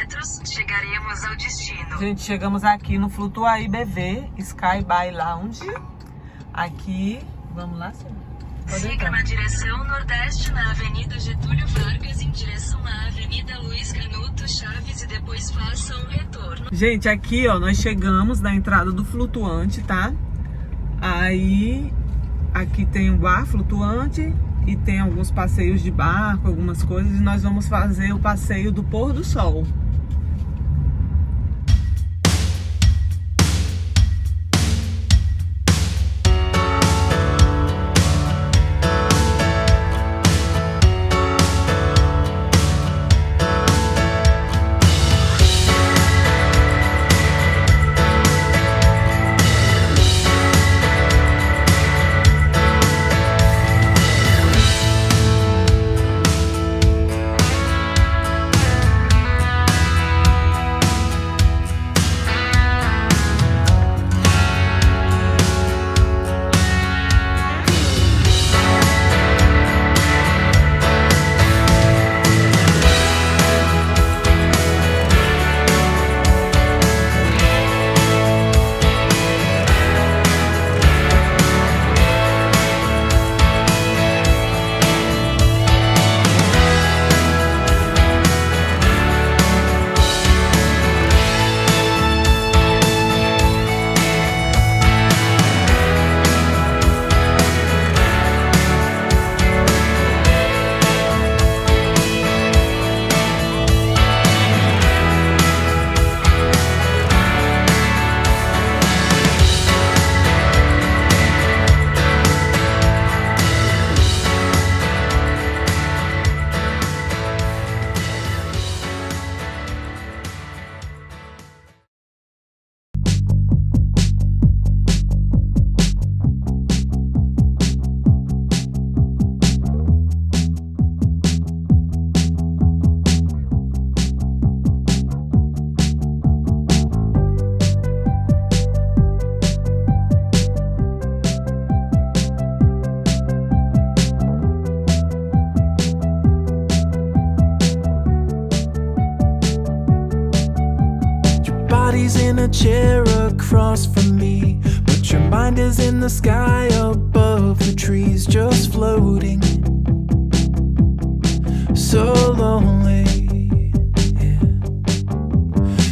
metros, chegaremos ao destino. Gente, chegamos aqui no FlutuaiBv Sky by Lounge. Aqui, vamos lá, senhor? Siga na direção nordeste na Avenida Getúlio Vargas em direção à Avenida Luiz Canuto Chaves e depois faça um retorno. Gente, aqui ó, nós chegamos na entrada do Flutuante, tá? Aí, aqui tem o bar Flutuante e tem alguns passeios de barco, algumas coisas. E nós vamos fazer o passeio do pôr do sol. In a chair across from me, but your mind is in the sky above the trees, just floating, so lonely. Yeah.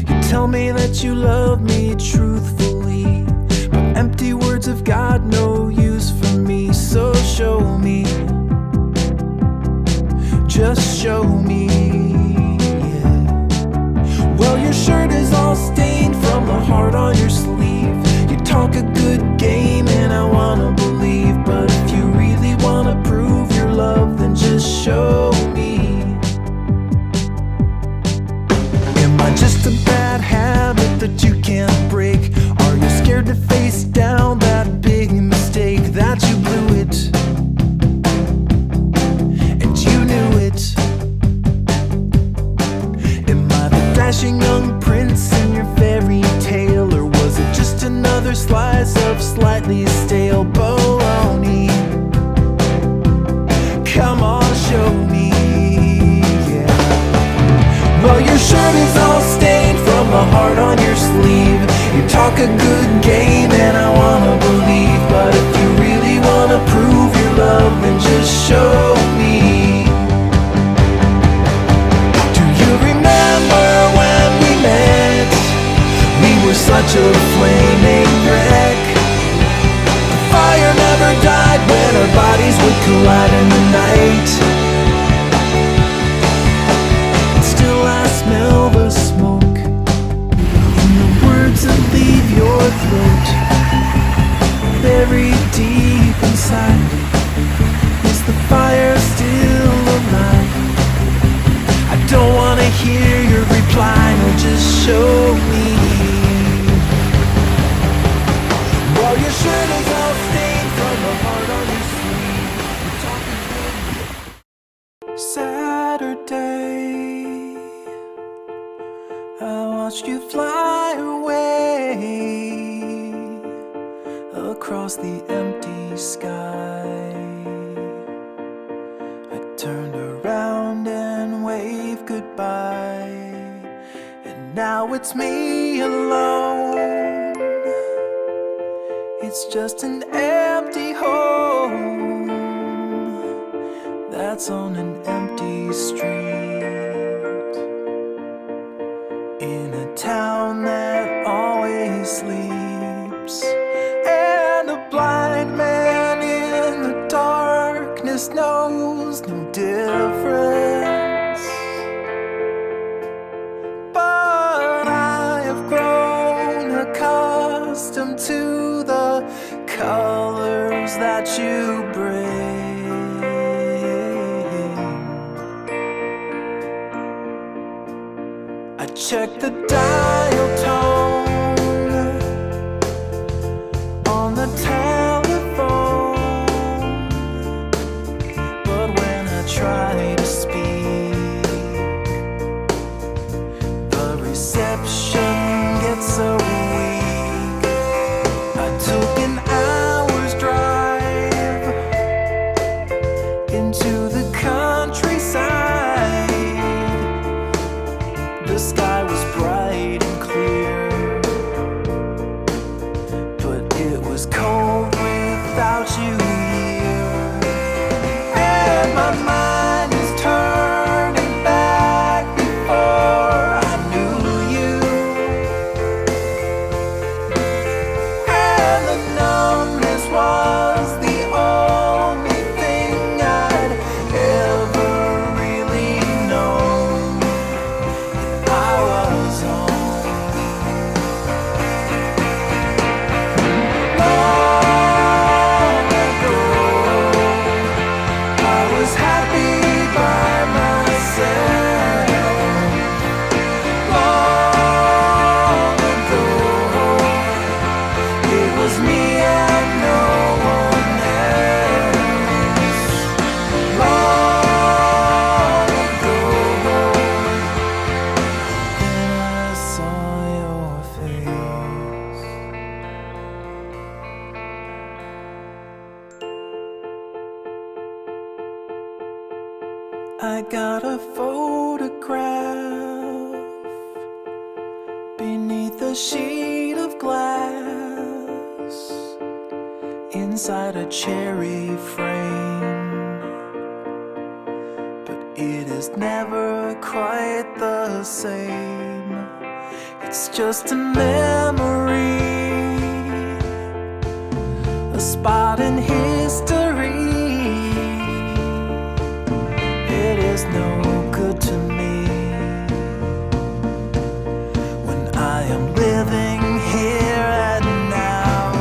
You tell me that you love me truthfully, but empty words have got no use for me. So show me, just show me. Well, your shirt is all stained from the heart on your sleeve. You talk a good game and I wanna believe, but if you really wanna prove your love, then just show me. Am I just a bad habit that you can't break? Are you scared to face down that big mistake that you blew it? And you knew it. Dashing young prince in your fairy tale, or was it just another slice of slightly stale bologna? Come on, show me, yeah. Well, your shirt is all stained from the heart on your sleeve. You talk a good game and I wanna believe, but if you really wanna prove your love, then just show me. Such a flaming wreck. The fire never died when our bodies would collide in the night. And still I smell the smoke in the words that leave your throat. Buried deep inside, is the fire still alive? I don't wanna hear your reply, no, just show me. Well, your shirt is all stained from the heart on your sleeve. You're talking good. Saturday, I watched you fly away across the empty sky. I turned around and waved goodbye, now it's me alone. It's just an empty home that's on an empty street, in a town that always sleeps. And a blind man in the darkness knows no difference. But I have grown accustomed to the colors that you bring. I check the dial tone on the telephone, but when I try to speak, the reception gets so weak. I took an hour's drive into the countryside. The sky was bright and clear, but it was cold without you here. And my mind is turning back before I knew you. And the numbness was the only thing I'd ever really known. I was home. Long ago, I was happy by myself. Long ago, it was me and no one else. Long ago, then I saw your face. I got a photograph beneath a sheet of glass, inside a cherry frame, but it is never quite the same. It's just a memory, a spot in history. It is no good to me when I am living here and now.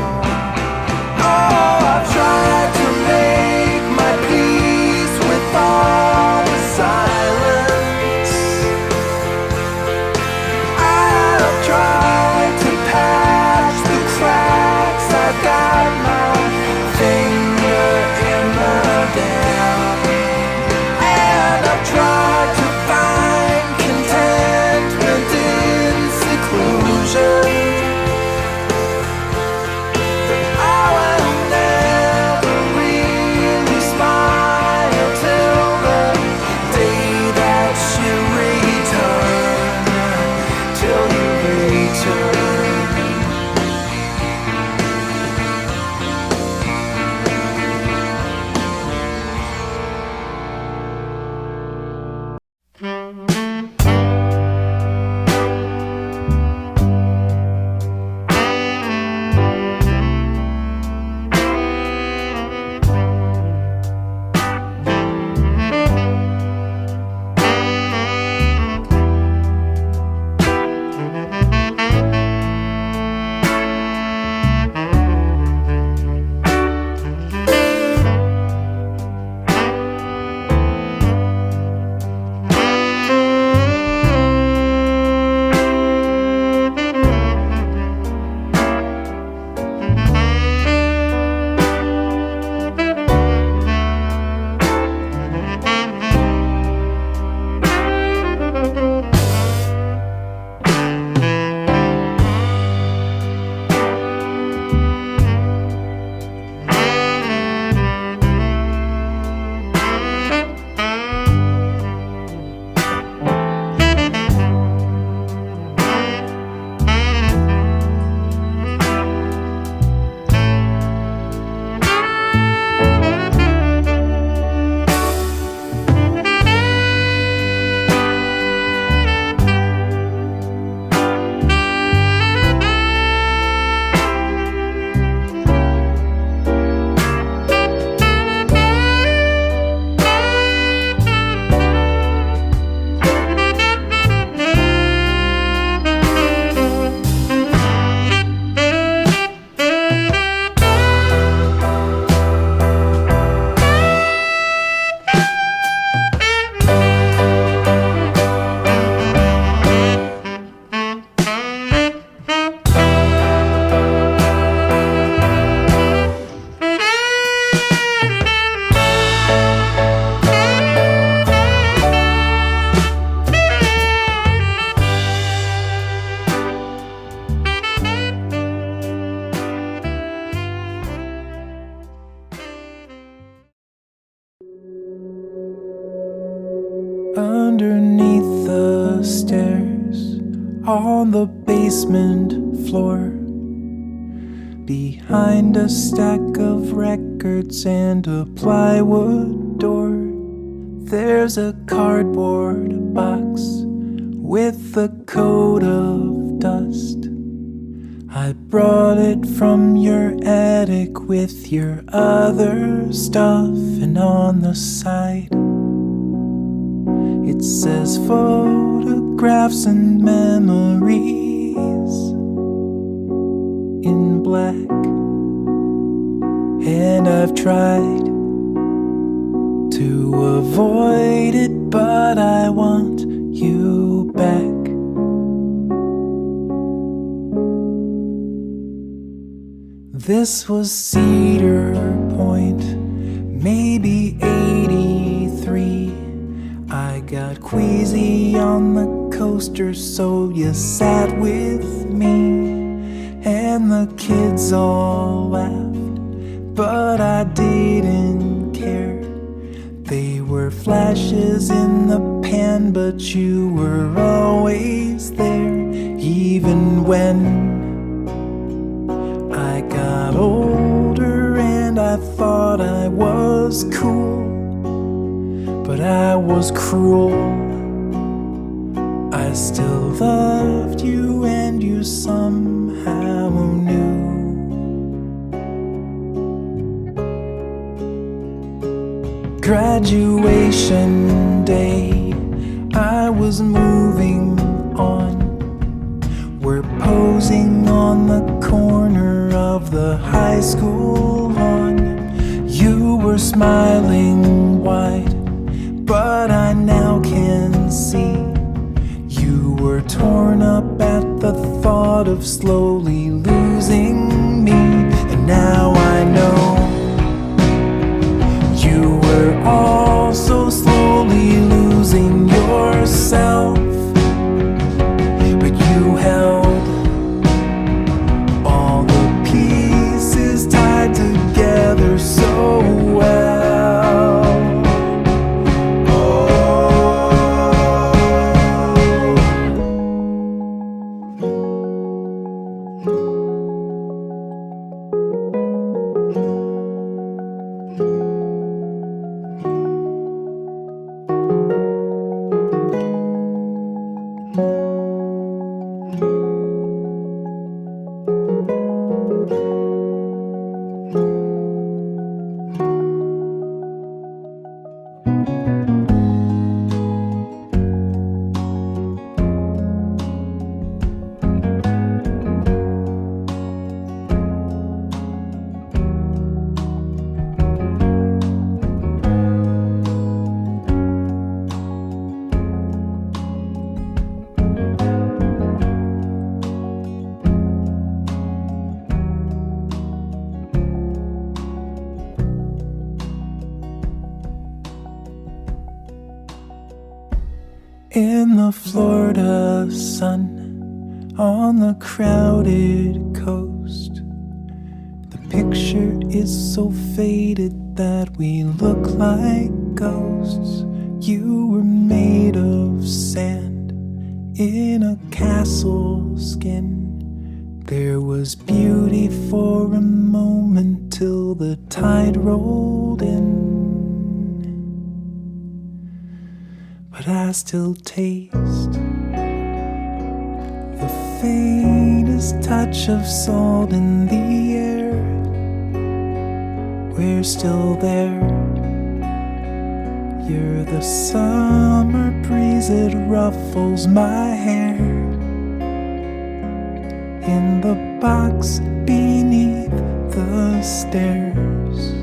Oh, I've tried to make my peace with all the silence. I've tried to on the basement floor, behind a stack of records and a plywood door. There's a cardboard box with a coat of dust. I brought it from your attic with your other stuff, and on the side it says photographs and memories in black. And I've tried to avoid it, but I want you back. This was Cedar Point, maybe 83. I got queasy on the coaster, so you sat with me. And the kids all laughed, but I didn't care. They were flashes in the pan, but you were always there. Even when I got older and I thought I was cool, but I was cruel. I still loved you and you somehow knew. Graduation day, I was moving on. We're posing on the corner of the high school lawn. You were smiling wide, but I now can see you were torn up at the thought of slowly losing me. And now I know you were also slowly losing yourself, but you held all the pieces tied together so well. In the Florida sun, on the crowded coast, the picture is so faded that we look like ghosts. You were made of sand in a castle skin. There was beauty for a moment till the tide rolled in. But I still taste the faintest touch of salt in the air. We're still there. You're the summer breeze that ruffles my hair. In the box beneath the stairs.